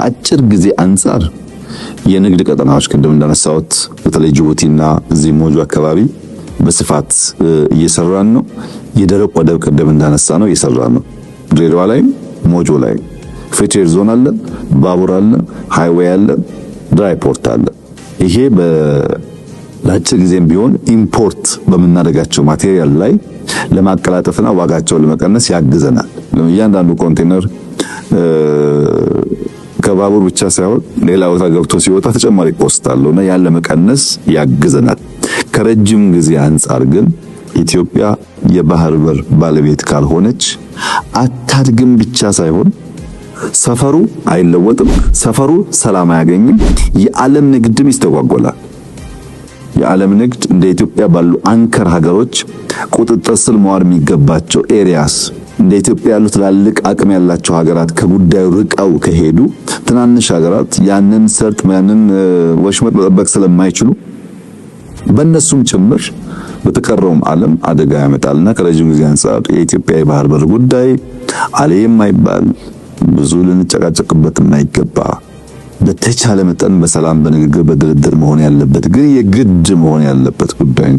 ከአጭር ጊዜ አንፃር የንግድ ቀጠናዎች ቅድም እንዳነሳሁት በተለይ ጅቡቲና እዚህ ሞጆ አካባቢ በስፋት እየሰራን ነው። የደረቅ ወደብ ቅድም እንዳነሳ ነው እየሰራን ነው። ድሬዳዋ ላይ ሞጆ ላይ ፍሪ ትሬድ ዞን አለ፣ ባቡር አለ፣ ሃይዌይ አለ፣ ድራይ ፖርት አለ። ይሄ ለአጭር ጊዜም ቢሆን ኢምፖርት በምናደርጋቸው ማቴሪያል ላይ ለማቀላጠፍና ዋጋቸውን ለመቀነስ ያግዘናል። እያንዳንዱ ኮንቴነር ከባቡር ብቻ ሳይሆን ሌላ ቦታ ገብቶ ሲወጣ ተጨማሪ ኮስት አለውና ያን ለመቀነስ ያግዘናል። ከረጅም ጊዜ አንፃር ግን ኢትዮጵያ የባህር በር ባለቤት ካልሆነች አታድግም ብቻ ሳይሆን ሰፈሩ አይለወጥም፣ ሰፈሩ ሰላም አያገኝም፣ የዓለም ንግድም ይስተጓጎላል። የዓለም ንግድ እንደ ኢትዮጵያ ባሉ አንከር ሀገሮች ቁጥጥር ስር መዋል የሚገባቸው ኤሪያስ እንደ ኢትዮጵያ ያሉ ትላልቅ አቅም ያላቸው ሀገራት ከጉዳዩ ርቀው ከሄዱ ትናንሽ ሀገራት ያንን ሰርጥ ያንን ወሽመጥ መጠበቅ ስለማይችሉ በእነሱም ጭምር በተቀረውም ዓለም አደጋ ያመጣልና ከረጅም ጊዜ አንፃር የኢትዮጵያ የባህር በር ጉዳይ አለየም አይባል ብዙ ልንጨቃጨቅበት የማይገባ በተቻለ መጠን በሰላም በንግግር በድርድር መሆን ያለበት ግን የግድ መሆን ያለበት ጉዳይ